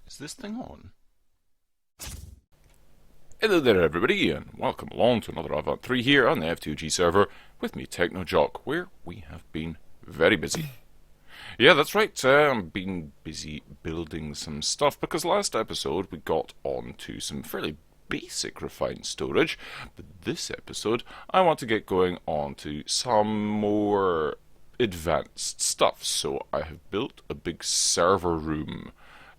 Is this thing on? Hello there everybody, and welcome along to another Avant 3 here on the FTOG server with me, TechnoJock, where we have been very busy. Yeah, that's right, I've been busy building some stuff, because last episode we got on to some fairly basic refined storage, but this episode I want to get going on to some more advanced stuff. So I have built a big server room,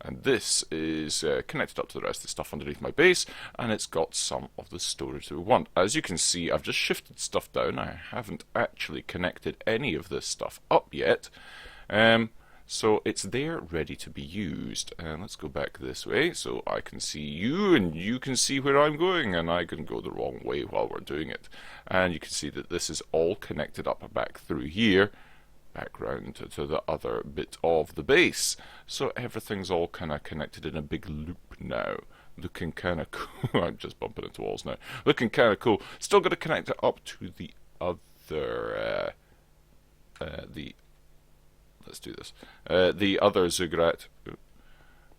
and this is connected up to the rest of the stuff underneath my base, and it's got some of the storage that we want. As you can see, I've just shifted stuff down. I haven't actually connected any of this stuff up yet, so it's there ready to be used. And let's go back this way so I can see you and you can see where I'm going, and I can go the wrong way while we're doing it. And you can see that this is all connected up back through here, back round to the other bit of the base. So everything's all kind of connected in a big loop now. Looking kind of cool. I'm just bumping into walls now. Looking kind of cool. Still got to connect it up to the other, let's do this. The other Zugrat.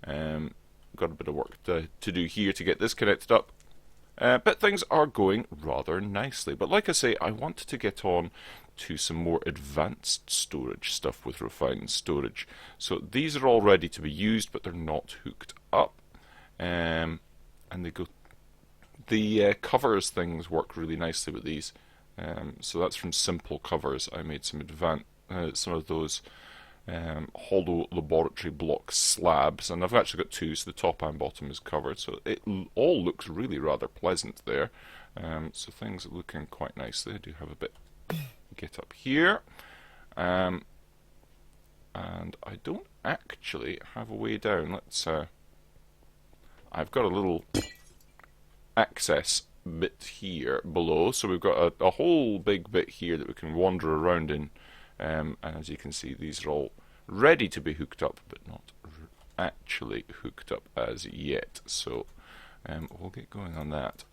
Got a bit of work to do here to get this connected up. But things are going rather nicely. But like I say, I want to get on to some more advanced storage stuff with refined storage. So these are all ready to be used, but they're not hooked up. And they go. The covers things work really nicely with these. So that's from Simple Covers. I made some some of those hollow laboratory block slabs, and I've actually got two, so the top and bottom is covered, so it all looks really rather pleasant there. So things are looking quite nicely. I do have a bit get up here, and I don't actually have a way down. Let's I've got a little access bit here below, so we've got a whole big bit here that we can wander around in. And as you can see, these are all ready to be hooked up, but not actually hooked up as yet. So we'll get going on that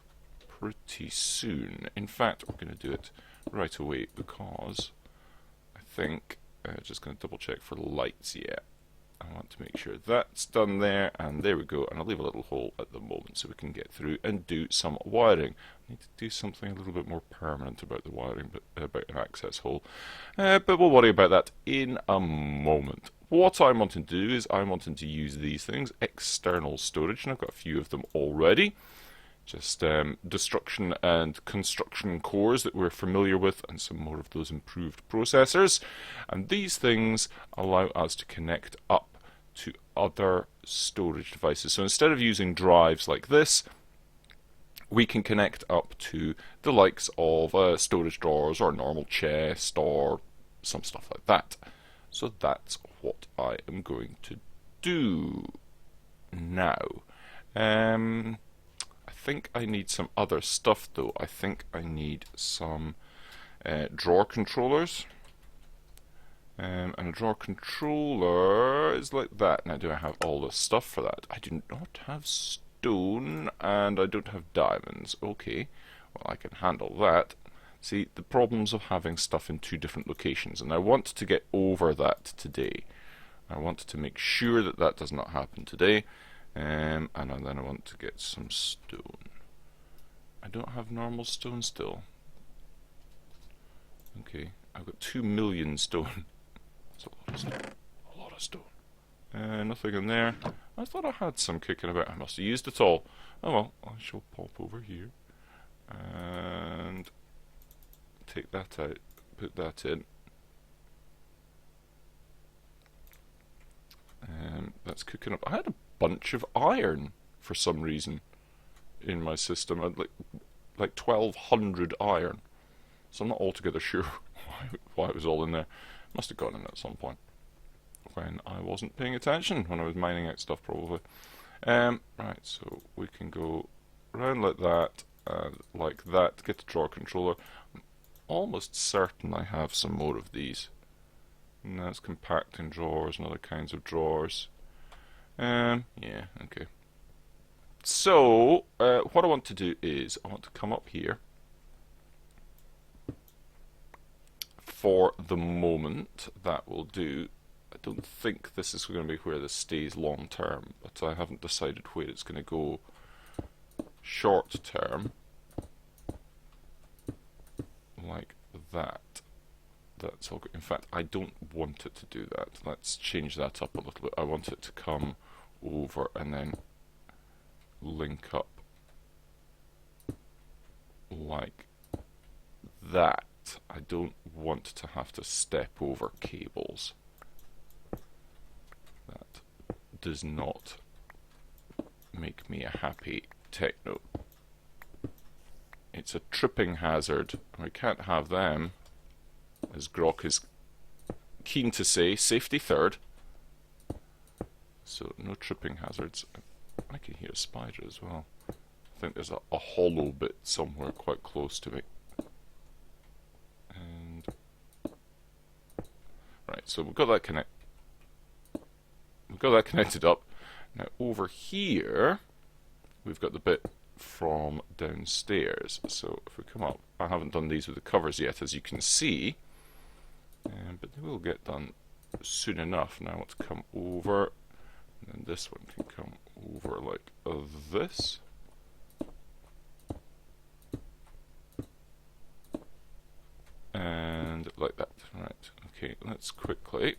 pretty soon. In fact, we're going to do it right away, because I think, just going to double check for lights. Yeah, I want to make sure that's done there, and there we go. And I'll leave a little hole at the moment so we can get through and do some wiring. I need to do something a little bit more permanent about the wiring, but about an access hole. But we'll worry about that in a moment. What I'm wanting to do is I'm wanting to use these things, external storage, and I've got a few of them already. Just destruction and construction cores that we're familiar with, and some more of those improved processors. And these things allow us to connect up to other storage devices. So instead of using drives like this, we can connect up to the likes of storage drawers or a normal chest or some stuff like that. So that's what I am going to do now. I think I need some other stuff though. I think I need some drawer controllers. And a drawer controller is like that. Now, do I have all the stuff for that? I do not have stone, and I don't have diamonds. Okay, well, I can handle that. See, the problems of having stuff in two different locations, and I want to get over that today. I want to make sure that that does not happen today. And then I want to get some stone. I don't have normal stone still. Okay, I've got 2 million stone. That's a lot of stone. A lot of stone. Nothing in there. I thought I had some kicking about. I must have used it all. Oh well, I shall pop over here and take that out. Put that in. That's cooking up. I had a bunch of iron for some reason in my system. I had like 1200 iron, so I'm not altogether sure why it was all in there. Must have gone in at some point when I wasn't paying attention, when I was mining out stuff probably. Right, so we can go around like that and like that. Get the drawer controller. I'm almost certain I have some more of these. And that's compacting drawers and other kinds of drawers. Yeah, okay. So, what I want to do is, I want to come up here. For the moment, that will do. I don't think this is going to be where this stays long term, but I haven't decided where it's going to go short term, like that. That's all good. In fact, I don't want it to do that. Let's change that up a little bit. I want it to come over and then link up like that. I don't want to have to step over cables. That does not make me a happy techno. It's a tripping hazard, and we can't have them, as Grok is keen to say, safety third. So no tripping hazards. I can hear a spider as well. I think there's a hollow bit somewhere quite close to me. And right, so we've got that connected up. Now over here we've got the bit from downstairs. So if we come up, I haven't done these with the covers yet, as you can see, but they will get done soon enough. Now let's come over, and then this one can come over like this. And like that. Right, okay, let's quickly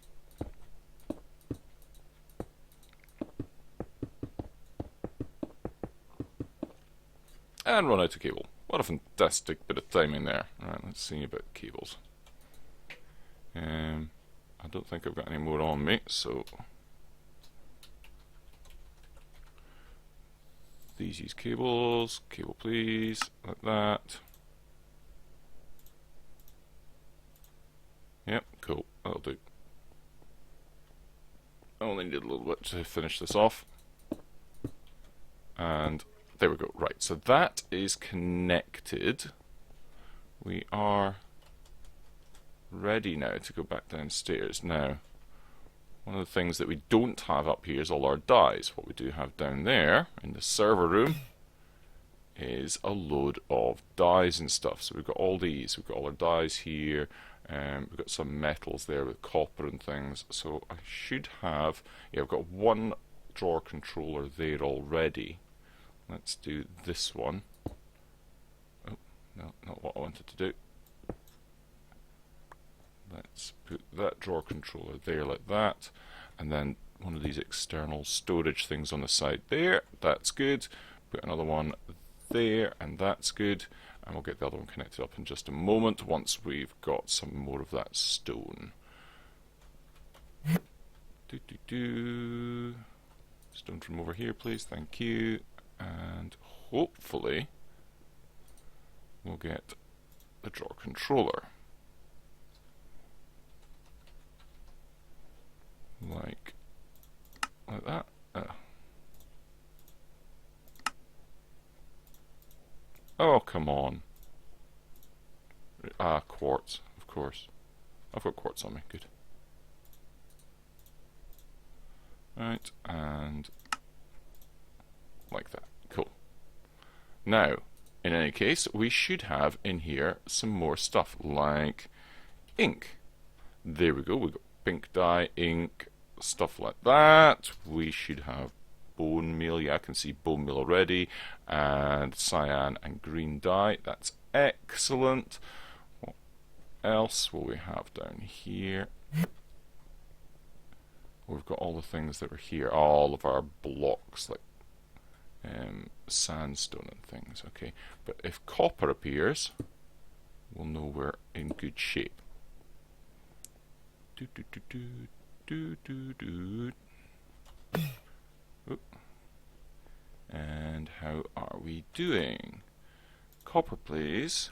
and run out of cable. What a fantastic bit of timing there. Right, let's see about cables. I don't think I've got any more on me, so these use cables. Cable please, like that. Yep, cool, that'll do. I only need a little bit to finish this off. And there we go. Right, so that is connected. We are ready now to go back downstairs. Now, one of the things that we don't have up here is all our dies. What we do have down there in the server room is a load of dies and stuff. So we've got all these. We've got all our dies here. We've got some metals there with copper and things. So I should have... yeah, I've got one drawer controller there already. Let's do this one. Oh, no, not what I wanted to do. Let's put that drawer controller there like that, and then one of these external storage things on the side there. That's good. Put another one there, and that's good. And we'll get the other one connected up in just a moment once we've got some more of that stone. Stone from over here, please. Thank you. And hopefully we'll get the drawer controller. Like that. Oh, come on. Ah, quartz, of course. I've got quartz on me, good. Right, and like that. Cool. Now, in any case, we should have in here some more stuff, like ink. There we go, we've got pink dye, ink, stuff like that. We should have bone meal. Yeah, I can see bone meal already. And cyan and green dye. That's excellent. What else will we have down here? We've got all the things that are here. All of our blocks, like sandstone and things. Okay, but if copper appears, we'll know we're in good shape. Oop. And how are we doing? Copper, please.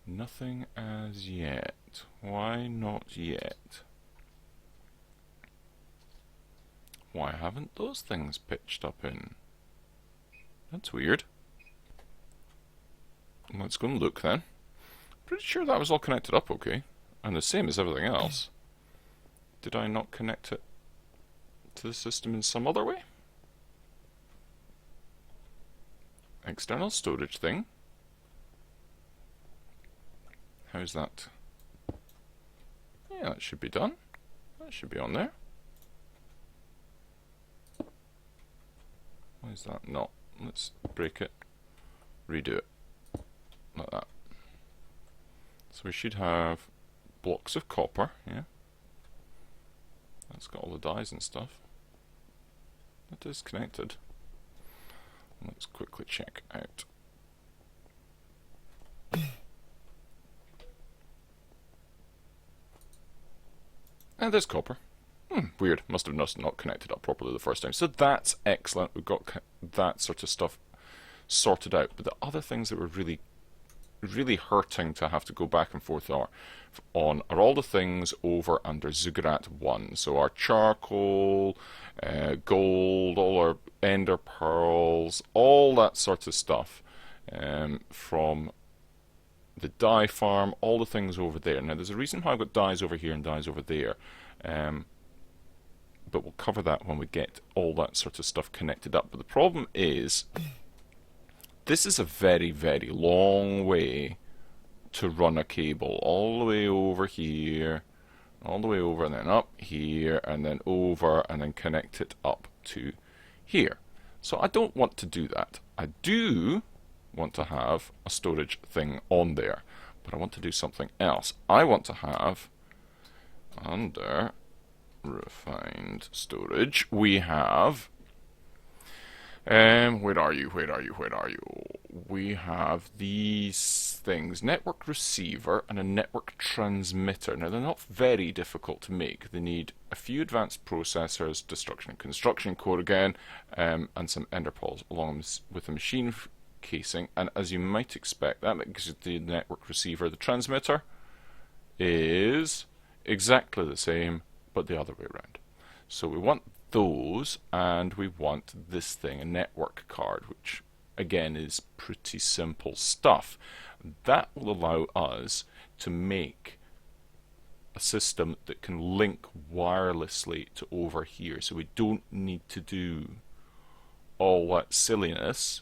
Nothing as yet. Why not yet? Why haven't those things pitched up in? That's weird. Let's go and look then. Pretty sure that was all connected up okay. And the same as everything else. Did I not connect it to the system in some other way? External storage thing. How's that? Yeah, that should be done. That That should be on there. Why is that not? Let's break it, redo it, like that. So we should have blocks of copper, yeah. That's got all the dies and stuff. It is connected. Let's quickly check out. And there's copper. Weird. Must have not connected up properly the first time. So that's excellent. We've got that sort of stuff sorted out. But the other things that were really hurting to have to go back and forth on are all the things over under Ziggurat 1. So our charcoal, gold, all our ender pearls, all that sort of stuff from the dye farm, all the things over there. Now there's a reason why I've got dyes over here and dyes over there. But we'll cover that when we get all that sort of stuff connected up. But the problem is, this is a very, very long way to run a cable. All the way over here, all the way over and then up here, and then over, and then connect it up to here. So I don't want to do that. I do want to have a storage thing on there, but I want to do something else. I want to have, under refined storage, we have where are you? We have these things: network receiver and a network transmitter. Now they're not very difficult to make. They need a few advanced processors, destruction and construction code again, and some ender pearls along with a machine casing. And as you might expect, that makes the network receiver. The transmitter is exactly the same, but the other way around. So we want those, and we want this thing, a network card, which again is pretty simple stuff. That will allow us to make a system that can link wirelessly to over here, so we don't need to do all that silliness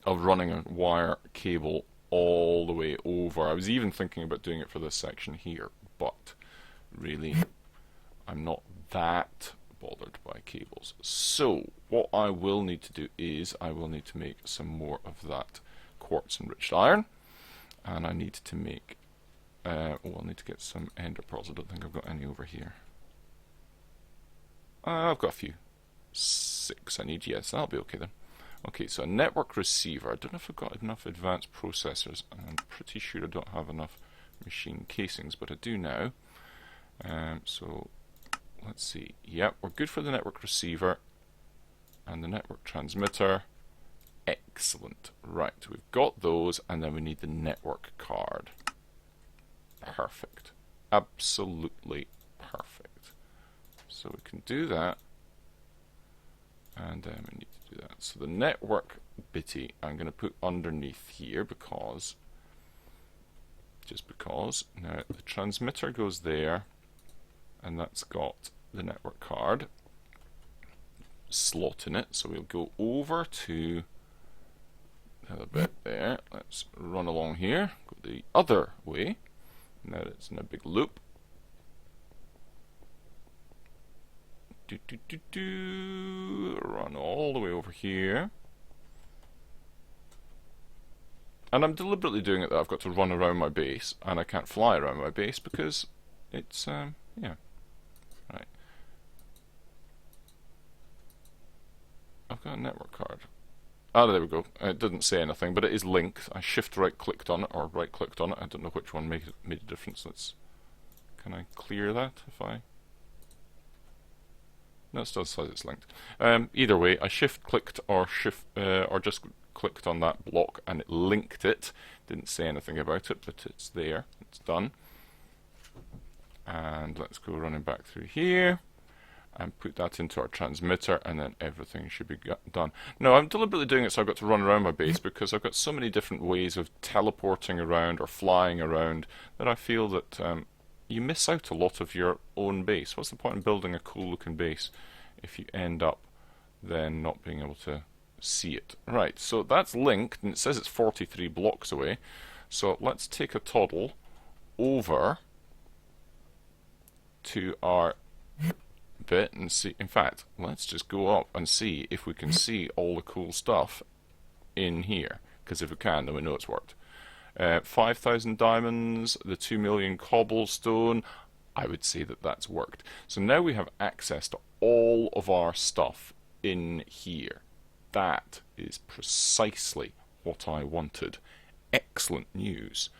of running a wire cable all the way over. I was even thinking about doing it for this section here, but really I'm not that bothered by cables. So what I will need to do is I will need to make some more of that quartz enriched iron, and I need to make I'll need to get some ender pearls. I don't think I've got any over here. I've got a few. 6 I need, yes, that'll be okay then. Okay, so a network receiver. I don't know if I've got enough advanced processors, and I'm pretty sure I don't have enough machine casings, but I do now. So let's see. Yep, we're good for the network receiver and the network transmitter. Excellent. Right, we've got those, and then we need the network card. Perfect. Absolutely perfect. So we can do that, and then we need to do that. So the network bitty I'm going to put underneath here just because. Now the transmitter goes there, and that's got the network card slot in it. So we'll go over to the other bit there. Let's run along here, go the other way. Now it's in a big loop. Run all the way over here. And I'm deliberately doing it that I've got to run around my base, and I can't fly around my base because it's, yeah. Right. I've got a network card. Ah, there we go. It didn't say anything, but it is linked. I shift right clicked on it, or right clicked on it. I don't know which one made a difference. Can I clear that if I... No, it still says it's linked. Either way, I shift clicked or just clicked on that block and it linked it. Didn't say anything about it, but it's there. It's done. And let's go running back through here and put that into our transmitter, and then everything should be done. No, I'm deliberately doing it so I've got to run around my base because I've got so many different ways of teleporting around or flying around that I feel that you miss out a lot of your own base. What's the point in building a cool looking base if you end up then not being able to see it? Right, so that's linked, and it says it's 43 blocks away. So let's take a toddle over to our bit and see. In fact, let's just go up and see if we can see all the cool stuff in here, because if we can, then we know it's worked. 5,000 diamonds, the 2 million cobblestone. I would say that that's worked. So now we have access to all of our stuff in here. That is precisely what I wanted. Excellent news.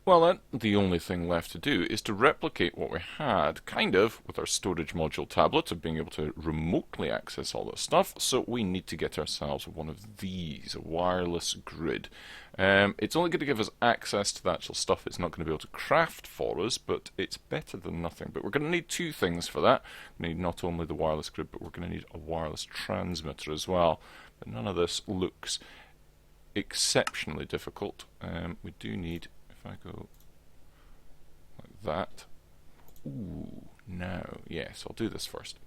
Well then, the only thing left to do is to replicate what we had, kind of, with our storage module tablet of being able to remotely access all this stuff. So we need to get ourselves one of these, a wireless grid. It's only going to give us access to the actual stuff it's not going to be able to craft for us, but it's better than nothing. But we're going to need two things for that. We need not only the wireless grid, but we're going to need a wireless transmitter as well. But none of this looks exceptionally difficult. We do need... If I go like that, ooh, no, yes, I'll do this first.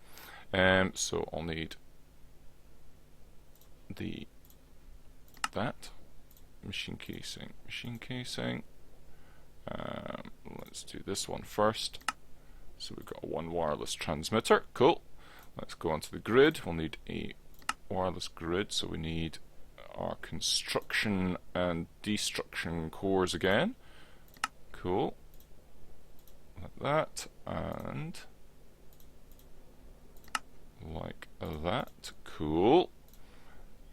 So I'll need that machine casing. Let's do this one first. So we've got one wireless transmitter. Cool. Let's go onto the grid. We'll need a wireless grid. So we need our construction and destruction cores again. Cool. Like that, and like that. Cool.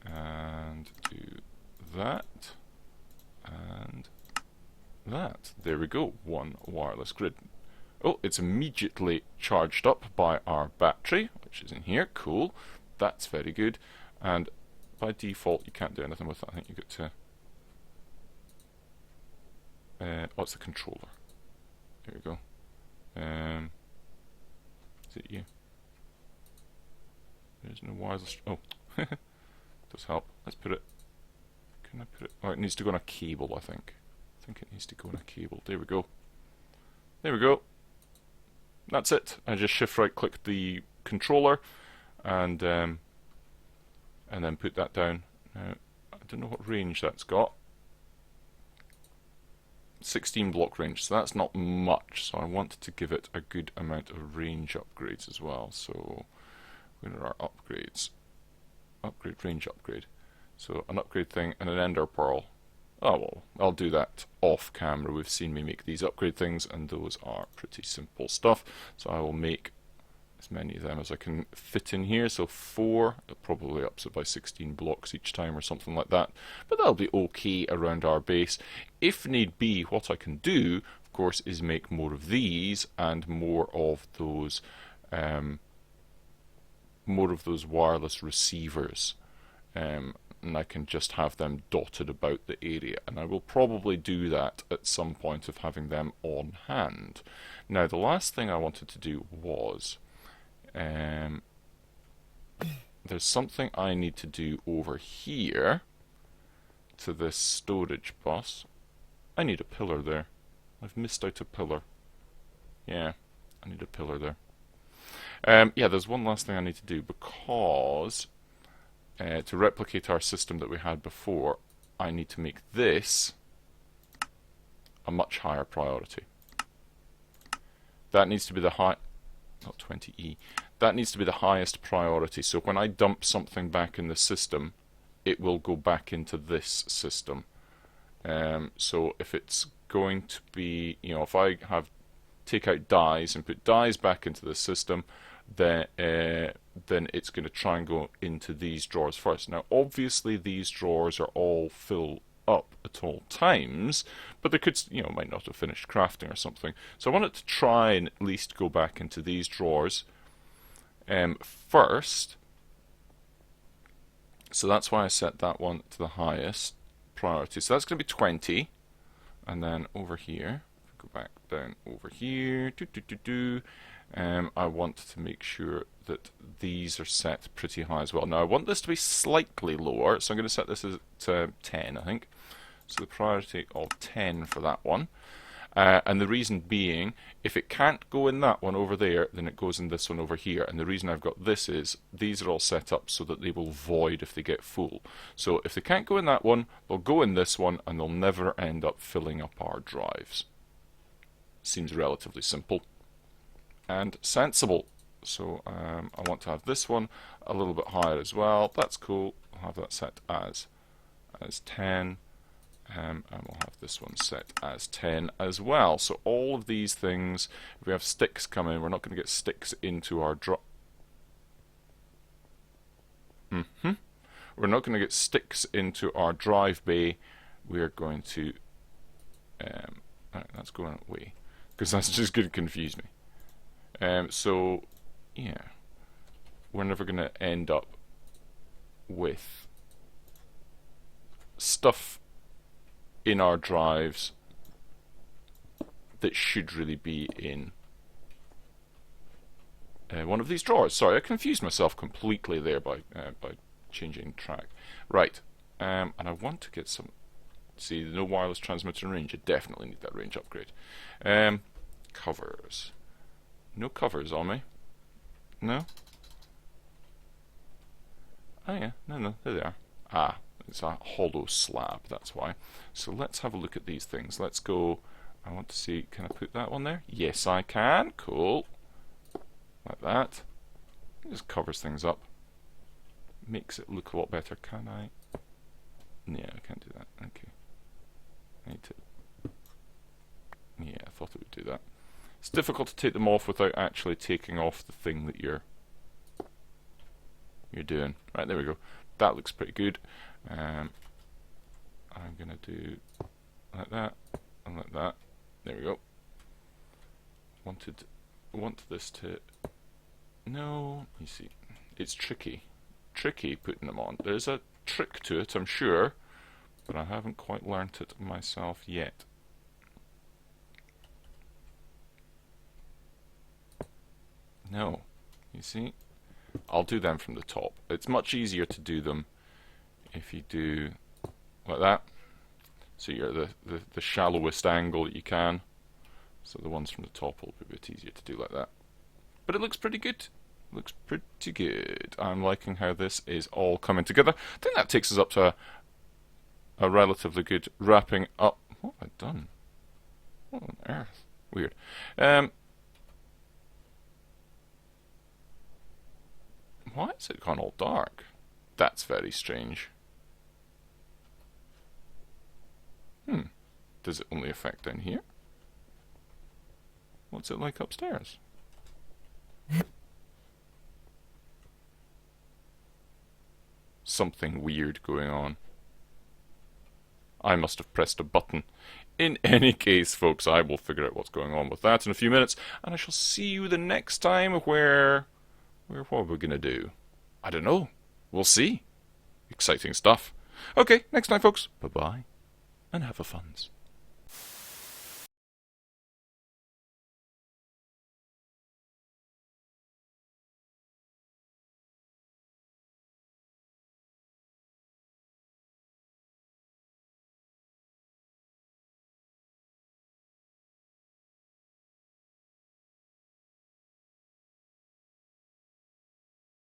And do that, and that. There we go. One wireless grid. Oh, it's immediately charged up by our battery, which is in here. Cool. That's very good. And by default, you can't do anything with that. I think you get to... oh, it's the controller. There we go. Is it you? There's no wireless... Oh, does help. Let's put it... Can I put it... Oh, it needs to go on a cable, I think. I think it needs to go on a cable. There we go. There we go. That's it. I just shift right click the controller and then put that down. Now, I don't know what range that's got. 16 block range, so that's not much, so I want to give it a good amount of range upgrades as well. So where are our upgrades? Upgrade, range upgrade. So an upgrade thing and an ender pearl. Oh well, I'll do that off camera. We've seen me make these upgrade things and those are pretty simple stuff. So I will make as many of them as I can fit in here. So 4, it probably ups it by 16 blocks each time or something like that. But that'll be okay around our base. If need be, what I can do, of course, is make more of these and more of those wireless receivers. And I can just have them dotted about the area, and I will probably do that at some point of having them on hand. Now, the last thing I wanted to do was there's something I need to do over here to this storage bus. I need a pillar there. I've missed out a pillar. Yeah, I need a pillar there. Yeah, there's one last thing I need to do, because to replicate our system that we had before, I need to make this a much higher priority. That needs to be the high... not 20E. That needs to be the highest priority. So when I dump something back in the system, it will go back into this system. So if it's going to be, you know, if I take out dies and put dies back into the system, then it's going to try and go into these drawers first. Now, obviously, these drawers are all full up at all times, but they could, you know, might not have finished crafting or something. So I want it to try and at least go back into these drawers first. So that's why I set that one to the highest priority. So that's going to be 20, and then over here, go back down over here. I want to make sure that these are set pretty high as well. Now I want this to be slightly lower, so I'm going to set this to 10, I think. So the priority of 10 for that one. And the reason being, if it can't go in that one over there, then it goes in this one over here. And the reason I've got this is, these are all set up so that they will void if they get full. So if they can't go in that one, they'll go in this one, and they'll never end up filling up our drives. Seems relatively simple. and sensible. So I want to have this one a little bit higher as well. That's cool. I'll have that set as 10. And we'll have this one set as 10 as well. So all of these things, if we have sticks come in, we're not going to get sticks into our We're not going to get sticks into our drive bay. We're going to right, that's going away because that's just going to confuse me. So yeah, we're never going to end up with stuff in our drives that should really be in one of these drawers. Sorry, I confused myself completely there by changing track. Right, and I want to get some. See, no wireless transmitter range. I definitely need that range upgrade. Covers. No covers on me. No. Oh yeah, no, there they are. Ah, it's a hollow slab, that's why. So let's have a look at these things. Let's go, I want to see, can I put that one there? Yes I can, cool. Like that. It just covers things up. Makes it look a lot better, can I? Yeah, I can't do that, okay. I need to, yeah, I thought it would do that. It's difficult to take them off without actually taking off the thing that you're doing. Right, there we go. That looks pretty good. I'm gonna do like that and like that. There we go. Want this to. No, you see, it's tricky putting them on. There's a trick to it, I'm sure, but I haven't quite learnt it myself yet. No, you see, I'll do them from the top. It's much easier to do them if you do like that. So you're the shallowest angle that you can. So the ones from the top will be a bit easier to do like that. But it looks pretty good. Looks pretty good. I'm liking how this is all coming together. I think that takes us up to a relatively good wrapping up. What have I done? What on earth? Weird. Why is it gone all dark? That's very strange. Does it only affect down here? What's it like upstairs? Something weird going on. I must have pressed a button. In any case, folks, I will figure out what's going on with that in a few minutes, and I shall see you the next time where what are we going to do? I don't know. We'll see. Exciting stuff. Okay, next time, folks. Bye-bye, and have a funs.